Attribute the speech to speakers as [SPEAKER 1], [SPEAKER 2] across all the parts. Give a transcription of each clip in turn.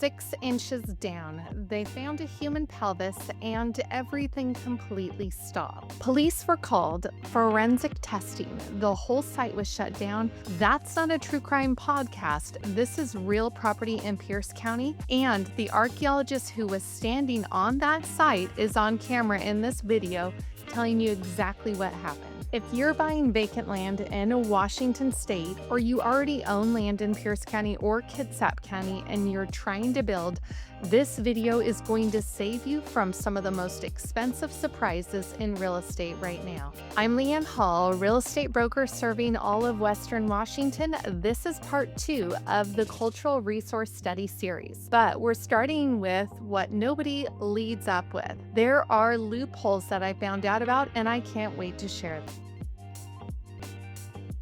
[SPEAKER 1] 6 inches down, they found a human pelvis and everything completely stopped. Police were called, forensic testing. The whole site was shut down. That's not a true crime podcast. This is real property in Pierce County, and the archaeologist who was standing on that site is on camera in this video telling you exactly what happened. If you're buying vacant land in Washington State, or you already own land in Pierce County or Kitsap County and you're trying to build, this video is going to save you from some of the most expensive surprises in real estate right now. I'm Lianne Hall, real estate broker serving all of Western Washington. This is part 2 of the Cultural Resource Study series, but we're starting with what nobody leads up with. There are loopholes that I found out about, and I can't wait to share them.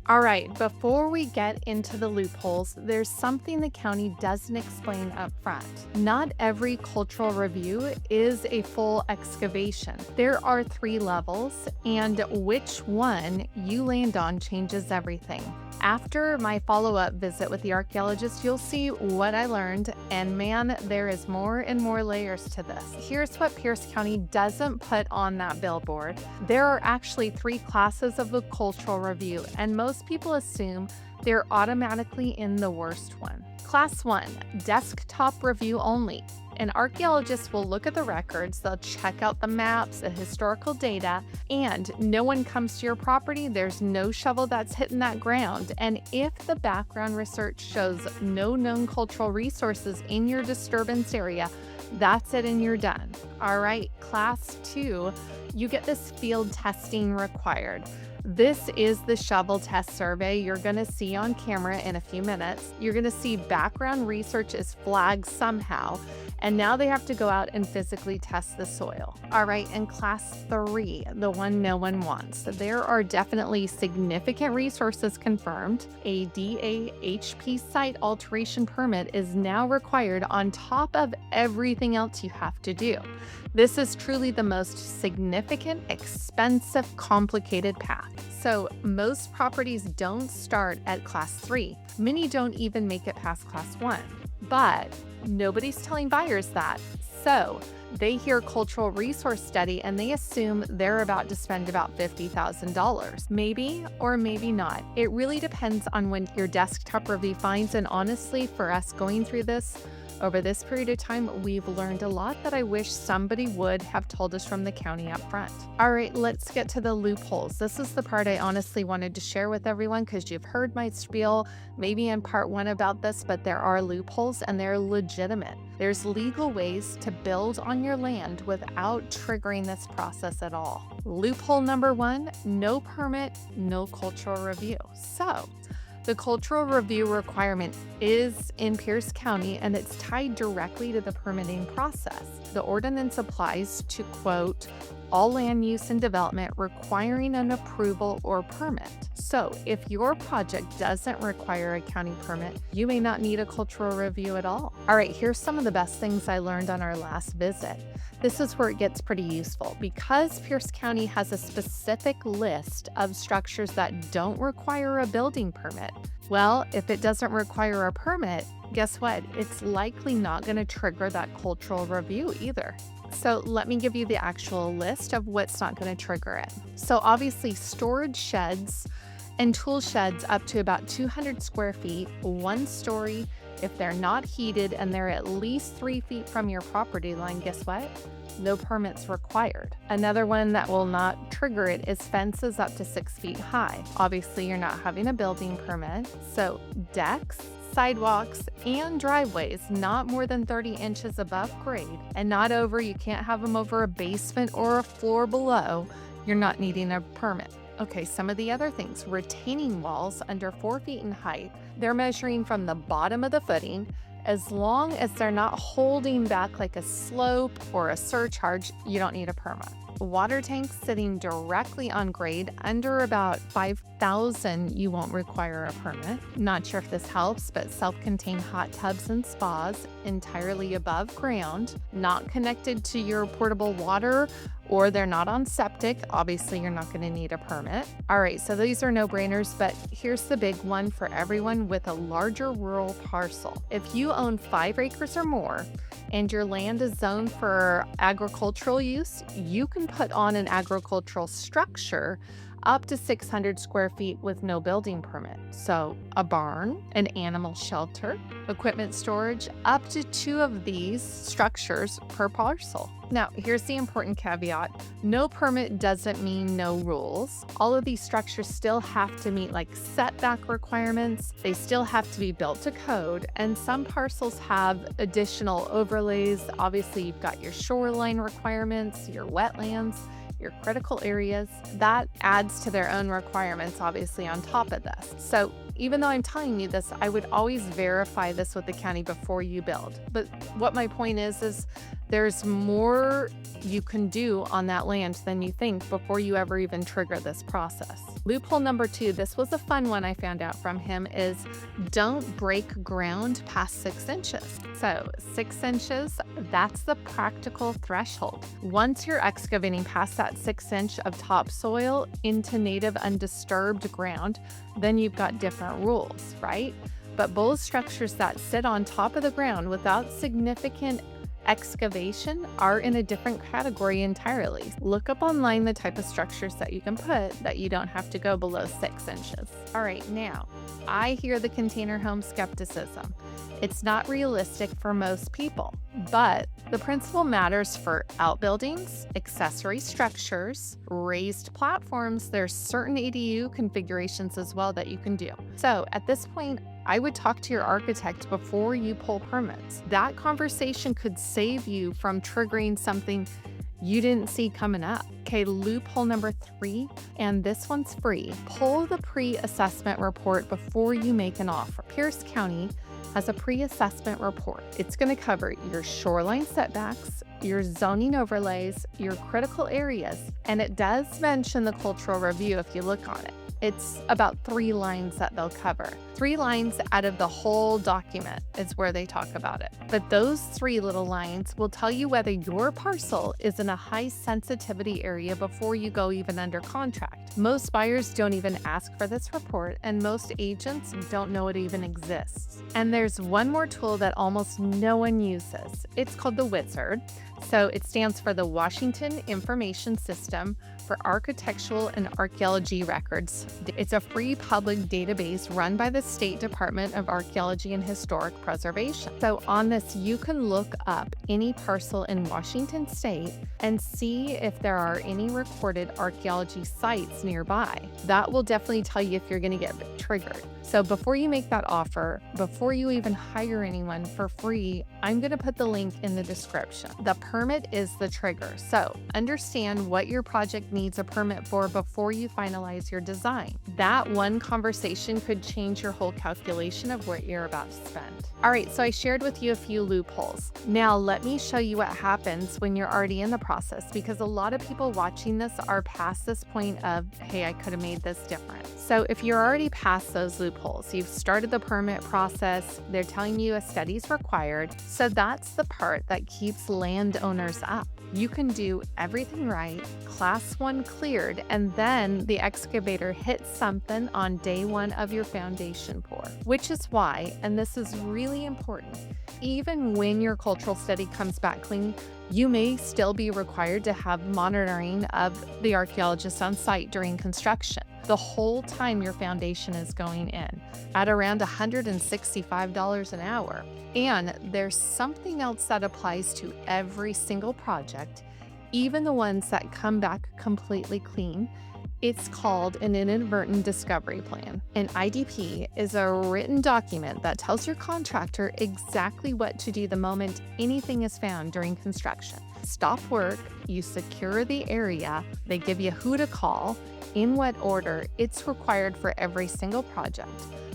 [SPEAKER 1] All right, before we get into the loopholes, there's something the county doesn't explain up front. Not every cultural review is a full excavation. There are 3 levels, and which one you land on changes everything. After my follow-up visit with the archaeologist, you'll see what I learned, and man, there is more and more layers to this. Here's what Pierce County doesn't put on that billboard. There are actually 3 classes of the cultural review, and most people assume they're automatically in the worst one. Class 1, desktop review only. An archaeologist will look at the records, they'll check out the maps, the historical data, and no one comes to your property, there's no shovel that's hitting that ground. And if the background research shows no known cultural resources in your disturbance area, that's it and you're done. All right, class 2, you get this field testing required. This is the shovel test survey you're going to see on camera in a few minutes. You're going to see background research is flagged somehow, and now they have to go out and physically test the soil. All right, in class 3, the one no one wants, there are definitely significant resources confirmed. A DAHP site alteration permit is now required on top of everything else you have to do. This is truly the most significant, expensive, complicated path. So most properties don't start at class 3. Many don't even make it past class 1. But nobody's telling buyers that. So they hear cultural resource study and they assume they're about to spend about $50,000. Maybe or maybe not. It really depends on when your desktop review finds, and honestly, for us going through this, over this period of time, we've learned a lot that I wish somebody would have told us from the county up front. All right, let's get to the loopholes. This is the part I honestly wanted to share with everyone because you've heard my spiel maybe in part 1 about this, but there are loopholes and they're legitimate. There's legal ways to build on your land without triggering this process at all. Loophole number 1, no permit, no cultural review. So, the cultural review requirement is in Pierce County, and it's tied directly to the permitting process. The ordinance applies to, quote, all land use and development requiring an approval or permit. So if your project doesn't require a county permit, you may not need a cultural review at all. All right, here's some of the best things I learned on our last visit. This is where it gets pretty useful. Because Pierce County has a specific list of structures that don't require a building permit, well, if it doesn't require a permit, guess what? It's likely not going to trigger that cultural review either. So let me give you the actual list of what's not going to trigger it. So obviously storage sheds and tool sheds up to about 200 square feet, 1 story. If they're not heated and they're at least 3 feet from your property line, guess what? No permits required. Another one that will not trigger it is fences up to 6 feet high. Obviously, you're not having a building permit. So decks, sidewalks, and driveways not more than 30 inches above grade and not over. You can't have them over a basement or a floor below. You're not needing a permit. Okay, some of the other things, retaining walls under 4 feet in height. They're measuring from the bottom of the footing. As long as they're not holding back like a slope or a surcharge, you don't need a permit. Water tanks sitting directly on grade under about 5,000, you won't require a permit. Not sure if this helps, but self-contained hot tubs and spas entirely above ground, not connected to your portable water or they're not on septic. Obviously, you're not going to need a permit. All right, so these are no-brainers, but here's the big one for everyone with a larger rural parcel. If you own 5 acres or more and your land is zoned for agricultural use, you can put on an agricultural structure up to 600 square feet with no building permit. So a barn, an animal shelter, equipment storage, up to 2 of these structures per parcel. Now, here's the important caveat. No permit doesn't mean no rules. All of these structures still have to meet like setback requirements. They still have to be built to code, and some parcels have additional overlays. Obviously, you've got your shoreline requirements, your wetlands, your critical areas. That adds to their own requirements, obviously, on top of this. So even though I'm telling you this, I would always verify this with the county before you build. But what my point is there's more you can do on that land than you think before you ever even trigger this process. Loophole number 2, this was a fun one I found out from him, is don't break ground past 6 inches. So 6 inches, that's the practical threshold. Once you're excavating past that 6 inch of topsoil into native undisturbed ground, then you've got different rules, right? But both structures that sit on top of the ground without significant excavation are in a different category entirely. Look up online the type of structures that you can put that you don't have to go below 6 inches. All right, now, I hear the container home skepticism. It's not realistic for most people, but the principle matters for outbuildings, accessory structures, raised platforms. There's certain ADU configurations as well that you can do. So at this point, I would talk to your architect before you pull permits. That conversation could save you from triggering something you didn't see coming up. Okay, loophole number 3, and this one's free. Pull the pre-assessment report before you make an offer. Pierce County has a pre-assessment report. It's going to cover your shoreline setbacks, your zoning overlays, your critical areas, and it does mention the cultural review if you look on it. It's about 3 lines that they'll cover. 3 lines out of the whole document is where they talk about it. But those 3 little lines will tell you whether your parcel is in a high sensitivity area before you go even under contract. Most buyers don't even ask for this report, and most agents don't know it even exists. And there's one more tool that almost no one uses. It's called the WISAARD. So it stands for the Washington Information System for Architectural and Archaeology Records. It's a free public database run by the State Department of Archaeology and Historic Preservation. So on this, you can look up any parcel in Washington State and see if there are any recorded archaeology sites nearby. That will definitely tell you if you're going to get triggered. So before you make that offer, before you even hire anyone for free, I'm going to put the link in the description. The permit is the trigger. So understand what your project needs a permit for before you finalize your design. That one conversation could change your whole calculation of what you're about to spend. All right, so I shared with you a few loopholes. Now let me show you what happens when you're already in the process, because a lot of people watching this are past this point of, hey, I could have made this different. So if you're already past those loopholes, you've started the permit process, they're telling you a study's required. So that's the part that keeps landowners up. You can do everything right, class 1 cleared, and then the excavator hits something on day 1 of your foundation pour, which is why, and this is really important, even when your cultural study comes back clean, you may still be required to have monitoring of the archaeologist on site during construction the whole time your foundation is going in at around $165 an hour. And there's something else that applies to every single project, even the ones that come back completely clean. It's called an Inadvertent Discovery Plan. An IDP is a written document that tells your contractor exactly what to do the moment anything is found during construction. Stop work, you secure the area, they give you who to call, in what order. It's required for every single project,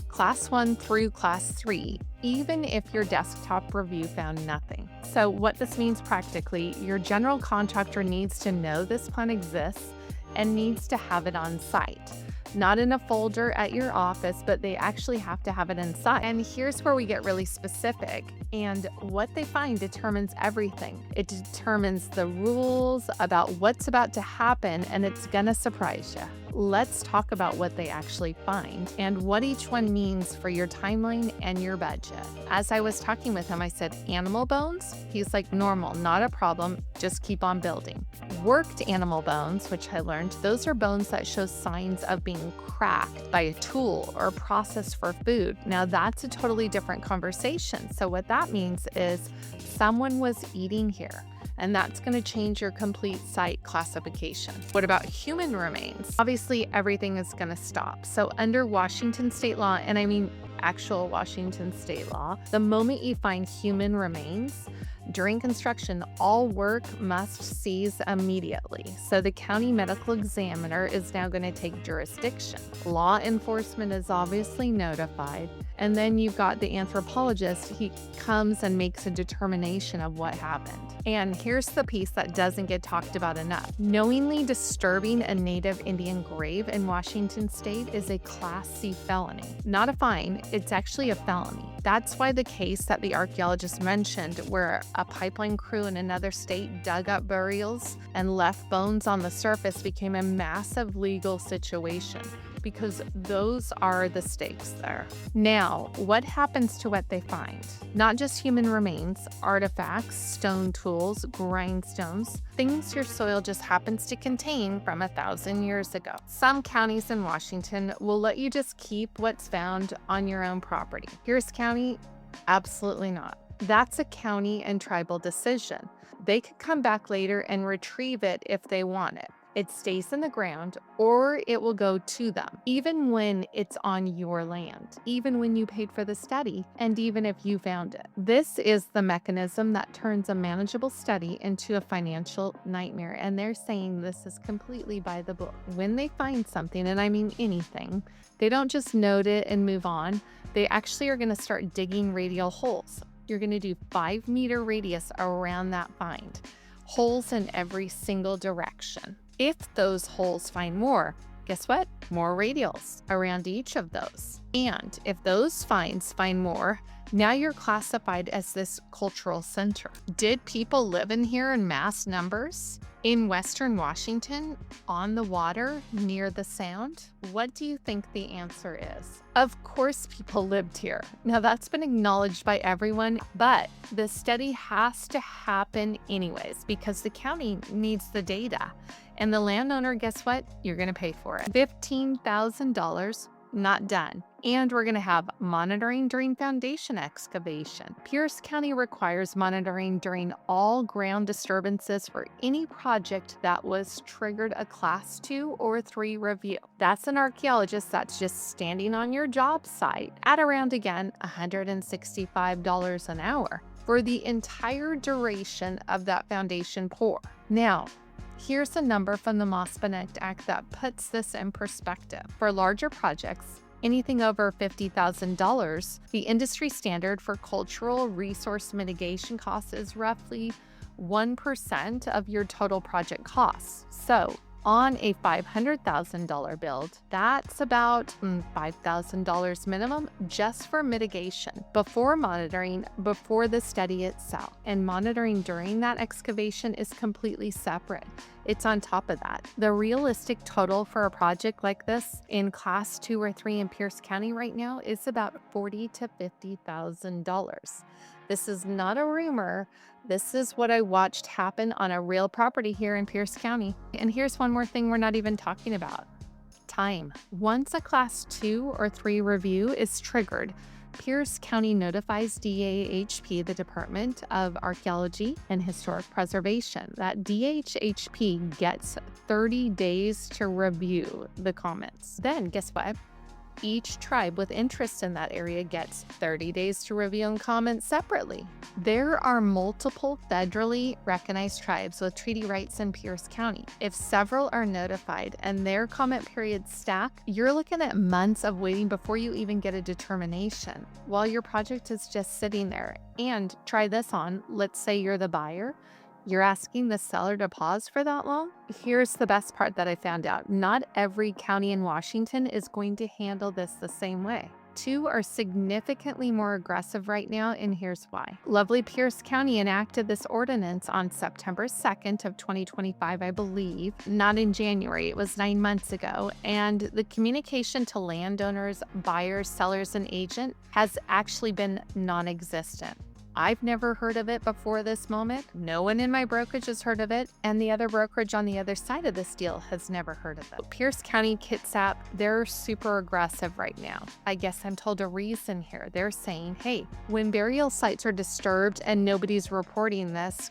[SPEAKER 1] class 1 through class 3, even if your desktop review found nothing. So what this means practically, your general contractor needs to know this plan exists and needs to have it on site. not in a folder at your office, but they actually have to have it inside. And here's where we get really specific. And what they find determines everything. It determines the rules about what's about to happen, and it's gonna surprise you. Let's talk about what they actually find and what each one means for your timeline and your budget. As I was talking with him, I said, animal bones? He's like, normal, not a problem, just keep on building. Worked animal bones, which I learned, those are bones that show signs of being cracked by a tool or processed for food. Now that's a totally different conversation. So what that means is someone was eating here, and that's going to change your complete site classification. What about human remains? Obviously, everything is going to stop. So under Washington state law, and I mean actual Washington state law, the moment you find human remains, during construction, all work must cease immediately. So the county medical examiner is now going to take jurisdiction. Law enforcement is obviously notified. And then you've got the anthropologist. He comes and makes a determination of what happened. And here's the piece that doesn't get talked about enough. Knowingly disturbing a native Indian grave in Washington state is a Class C felony. Not a fine, it's actually a felony. That's why the case that the archaeologist mentioned, where a pipeline crew in another state dug up burials and left bones on the surface, became a massive legal situation, because those are the stakes there. Now, what happens to what they find? Not just human remains, artifacts, stone tools, grindstones, things your soil just happens to contain from 1,000 years ago. Some counties in Washington will let you just keep what's found on your own property. Pierce County, absolutely not. That's a county and tribal decision. They could come back later and retrieve it if they want it. It stays in the ground, or it will go to them, even when it's on your land, even when you paid for the study, and even if you found it. This is the mechanism that turns a manageable study into a financial nightmare, and they're saying this is completely by the book. When they find something, and I mean anything, they don't just note it and move on. They actually are going to start digging radial holes. You're going to do 5-meter radius around that find, holes in every single direction. If those holes find more, guess what? More radials around each of those. And if those finds find more, now you're classified as this cultural center. Did people live in here in mass numbers? In Western Washington, on the water, near the sound? What do you think the answer is? Of course people lived here. Now that's been acknowledged by everyone, but the study has to happen anyways because the county needs the data. And the landowner, guess what? You're going to pay for it. $15,000, not done. And we're going to have monitoring during foundation excavation. Pierce County requires monitoring during all ground disturbances for any project that was triggered a Class 2 or 3 review. That's an archaeologist that's just standing on your job site at around, again, $165 an hour for the entire duration of that foundation pour. Now, here's a number from the Moss-Benect Act that puts this in perspective. For larger projects, anything over $50,000, the industry standard for cultural resource mitigation costs is roughly 1% of your total project costs. So on a $500,000 build, that's about $5,000 minimum just for mitigation, before monitoring, before the study itself. And monitoring during that excavation is completely separate. It's on top of that. The realistic total for a project like this in Class 2 or 3 in Pierce County right now is about $40,000 to $50,000. This is not a rumor. This is what I watched happen on a real property here in Pierce County. And here's one more thing we're not even talking about. Time. Once a Class 2 or 3 review is triggered, Pierce County notifies DHHP, the Department of Archaeology and Historic Preservation, that DHHP gets 30 days to review the comments. Then guess what? Each tribe with interest in that area gets 30 days to review and comment separately. There are multiple federally recognized tribes with treaty rights in Pierce County. If several are notified and their comment periods stack, you're looking at months of waiting before you even get a determination while your project is just sitting there. And try this on, let's say you're the buyer. You're asking the seller to pause for that long? Here's the best part that I found out. Not every county in Washington is going to handle this the same way. Two are significantly more aggressive right now, and here's why. Lovely Pierce County enacted this ordinance on September 2nd of 2025, I believe, not in January. It was 9 months ago, and the communication to landowners, buyers, sellers, and agent has actually been non-existent. I've never heard of it before this moment. No one in my brokerage has heard of it, and the other brokerage on the other side of this deal has never heard of it. Pierce County, Kitsap, they're super aggressive right now. I guess I'm told a reason here. They're saying, hey, when burial sites are disturbed and nobody's reporting this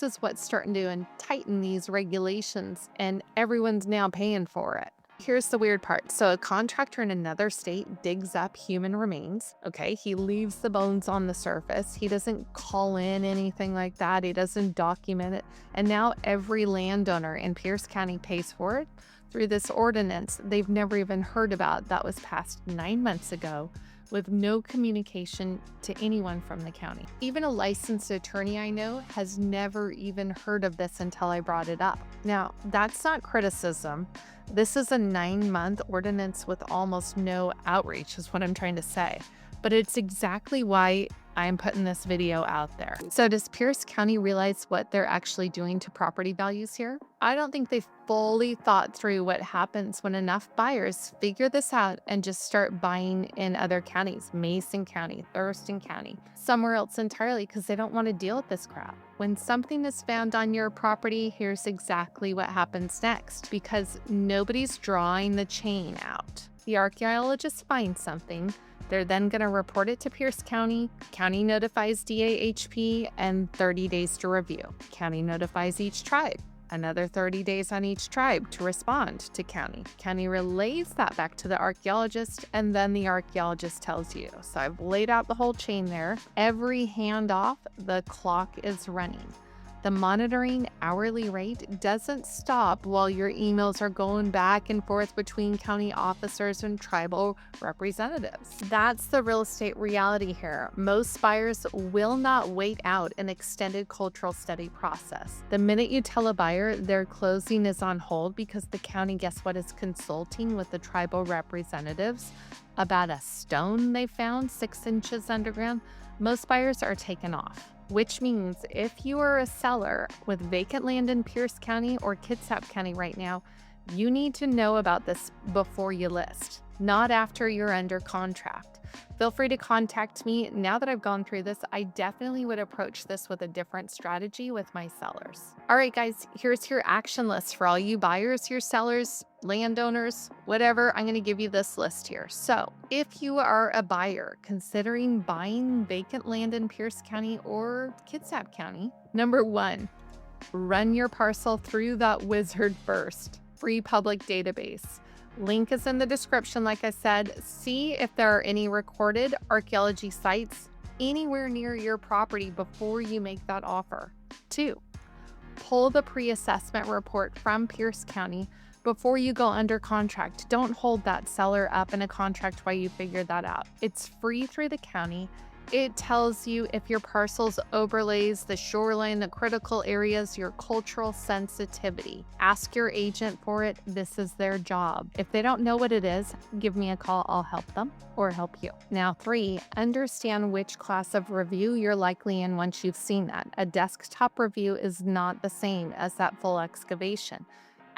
[SPEAKER 1] is what's starting to tighten these regulations, and everyone's now paying for it. Here's the weird part. So a contractor in another state digs up human remains. Okay, he leaves the bones on the surface. He doesn't call in anything like that. He doesn't document it. And now every landowner in Pierce County pays for it through this ordinance they've never even heard about that was passed 9 months ago, with no communication to anyone from the county. Even a licensed attorney I know has never even heard of this until I brought it up. Now, that's not criticism. This is a 9-month ordinance with almost no outreach, is what I'm trying to say. But it's exactly why I'm putting this video out there. So does Pierce County realize what they're actually doing to property values here? I don't think they fully thought through what happens when enough buyers figure this out and just start buying in other counties, Mason County, Thurston County, somewhere else entirely, because they don't want to deal with this crap. When something is found on your property, here's exactly what happens next, because nobody's drawing the chain out. The archaeologist finds something. They're then going to report it to Pierce County. County notifies DAHP and 30 days to review. County notifies each tribe. Another 30 days on each tribe to respond to county. County relays that back to the archaeologist, and then the archaeologist tells you. So I've laid out the whole chain there. Every handoff, the clock is running. The monitoring hourly rate doesn't stop while your emails are going back and forth between county officers and tribal representatives. That's the real estate reality here. Most buyers will not wait out an extended cultural study process. The minute you tell a buyer their closing is on hold because the county, guess what, is consulting with the tribal representatives about a stone they found 6 inches underground, most buyers are taken off. Which means if you are a seller with vacant land in Pierce County or Kitsap County right now, you need to know about this before you list, not after you're under contract. Feel free to contact me. Now that I've gone through this, I definitely would approach this with a different strategy with my sellers. All right, guys, here's your action list for all you buyers, your sellers, landowners, whatever. I'm going to give you this list here. So if you are a buyer considering buying vacant land in Pierce County or Kitsap County, number 1, run your parcel through that WISAARD first, free public database. Link is in the description, like I said. See if there are any recorded archaeology sites anywhere near your property before you make that offer. 2, pull the pre-assessment report from Pierce County before you go under contract. Don't hold that seller up in a contract while you figure that out. It's free through the county. It tells you if your parcel's overlays the shoreline, the critical areas, your cultural sensitivity. Ask your agent for it. This is their job. If they don't know what it is, give me a call. I'll help them or help you. Now 3, understand which class of review you're likely in once you've seen that. A desktop review is not the same as that full excavation.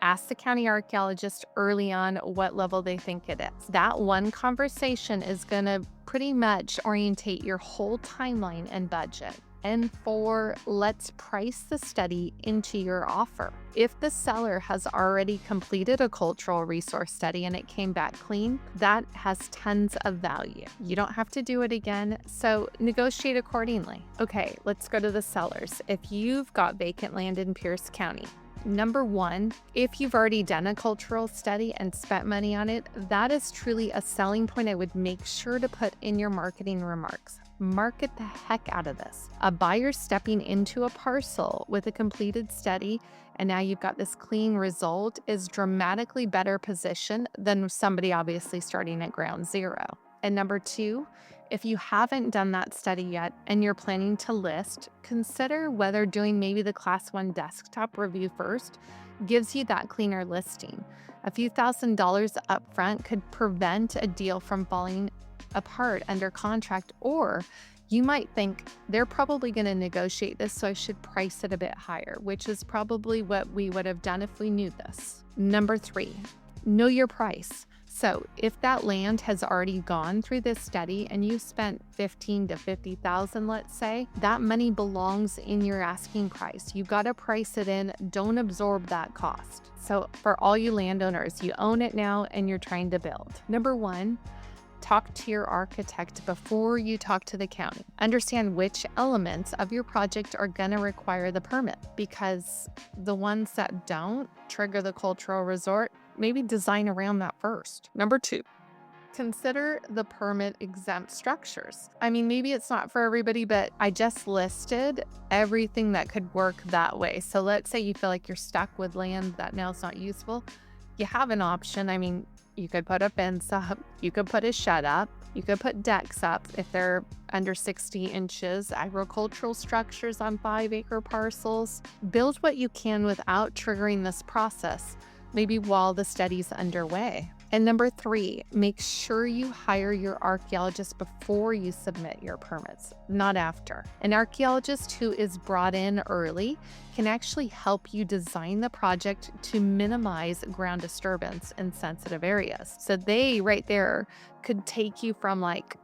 [SPEAKER 1] Ask the county archaeologist early on what level they think it is. That one conversation is going to pretty much orientate your whole timeline and budget. And 4, let's price the study into your offer. If the seller has already completed a cultural resource study and it came back clean, that has tons of value. You don't have to do it again, so negotiate accordingly. Okay, let's go to the sellers. If you've got vacant land in Pierce County, number 1, if you've already done a cultural study and spent money on it, that is truly a selling point I would make sure to put in your marketing remarks. Market the heck out of this. A buyer stepping into a parcel with a completed study and now you've got this clean result is dramatically better position than somebody obviously starting at ground zero. And number 2, If you haven't done that study yet and you're planning to list, consider whether doing maybe the Class 1 desktop review first gives you that cleaner listing. A few $1,000s up front could prevent a deal from falling apart under contract, or you might think they're probably going to negotiate this, so I should price it a bit higher, which is probably what we would have done if we knew this. Number 3, know your price. So if that land has already gone through this study and you've spent $15,000 to $50,000, let's say, that money belongs in your asking price. You got to price it in. Don't absorb that cost. So for all you landowners, you own it now and you're trying to build. Number 1, talk to your architect before you talk to the county. Understand which elements of your project are going to require the permit, because the ones that don't trigger the cultural resort, maybe design around that first. Number 2, consider the permit-exempt structures. I mean, maybe it's not for everybody, but I just listed everything that could work that way. So let's say you feel like you're stuck with land that now is not useful. You have an option. I mean, you could put a fence up, you could put a shed up, you could put decks up if they're under 60 inches, agricultural structures on 5-acre parcels. Build what you can without triggering this process, maybe while the study's underway. And number 3, make sure you hire your archaeologist before you submit your permits, not after. An archaeologist who is brought in early can actually help you design the project to minimize ground disturbance in sensitive areas. So they right there could take you from like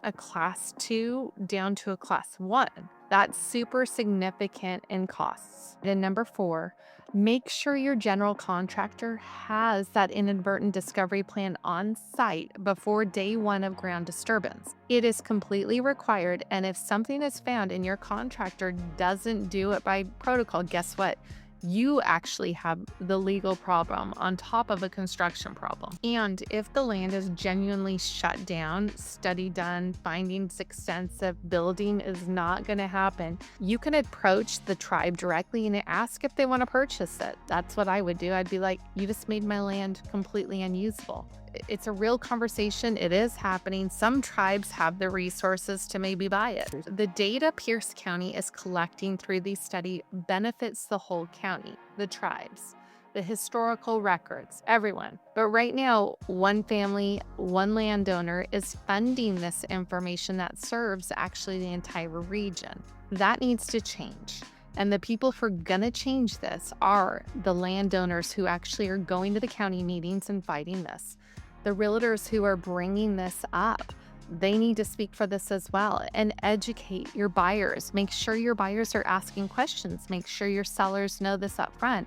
[SPEAKER 1] a class 2 down to a class 1. That's super significant in costs. And number 4, make sure your general contractor has that inadvertent discovery plan on site before day 1 of ground disturbance. It is completely required, and if something is found and your contractor doesn't do it by protocol, guess what? You actually have the legal problem on top of a construction problem. And if the land is genuinely shut down, study done, findings extensive, building is not going to happen, you can approach the tribe directly and ask if they want to purchase it. That's what I would do. I'd be like, you just made my land completely unusable. It's a real conversation. It is happening. Some tribes have the resources to maybe buy it. The data Pierce County is collecting through the study benefits the whole county, the tribes, the historical records, everyone. But right now, one family, one landowner is funding this information that serves actually the entire region. That needs to change. And the people who are going to change this are the landowners who actually are going to the county meetings and fighting this. The realtors who are bringing this up, they need to speak for this as well, and educate your buyers. Make sure your buyers are asking questions. Make sure your sellers know this up front,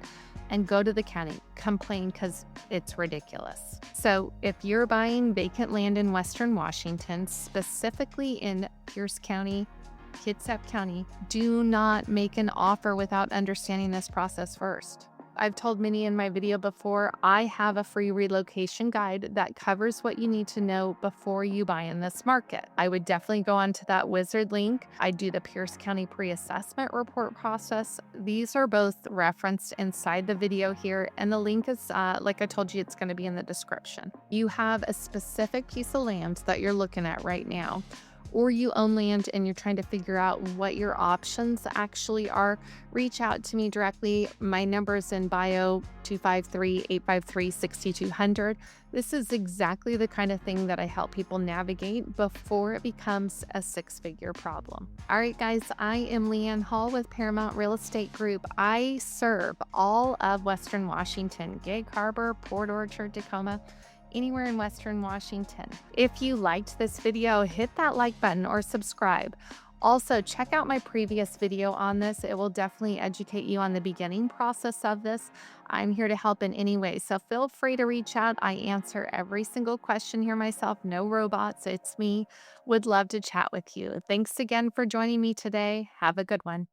[SPEAKER 1] and go to the county, complain, because it's ridiculous. So if you're buying vacant land in Western Washington, specifically in Pierce County, Kitsap County, do not make an offer without understanding this process first. I've told many in my video before, I have a free relocation guide that covers what you need to know before you buy in this market. I would definitely go onto that WISAARD link. I do the Pierce County pre-assessment report process. These are both referenced inside the video here, and the link is, like I told you, it's going to be in the description. You have a specific piece of land that you're looking at right now, or you own land and you're trying to figure out what your options actually are, reach out to me directly. My number is in bio, 253-853-6200. This is exactly the kind of thing that I help people navigate before it becomes a 6-figure problem. All right, guys, I am Lianne Hall with Paramount Real Estate Group. I serve all of Western Washington, Gig Harbor, Port Orchard, Tacoma, anywhere in Western Washington. If you liked this video, hit that like button or subscribe. Also, check out my previous video on this. It will definitely educate you on the beginning process of this. I'm here to help in any way, so feel free to reach out. I answer every single question here myself. No robots, it's me. Would love to chat with you. Thanks again for joining me today. Have a good one.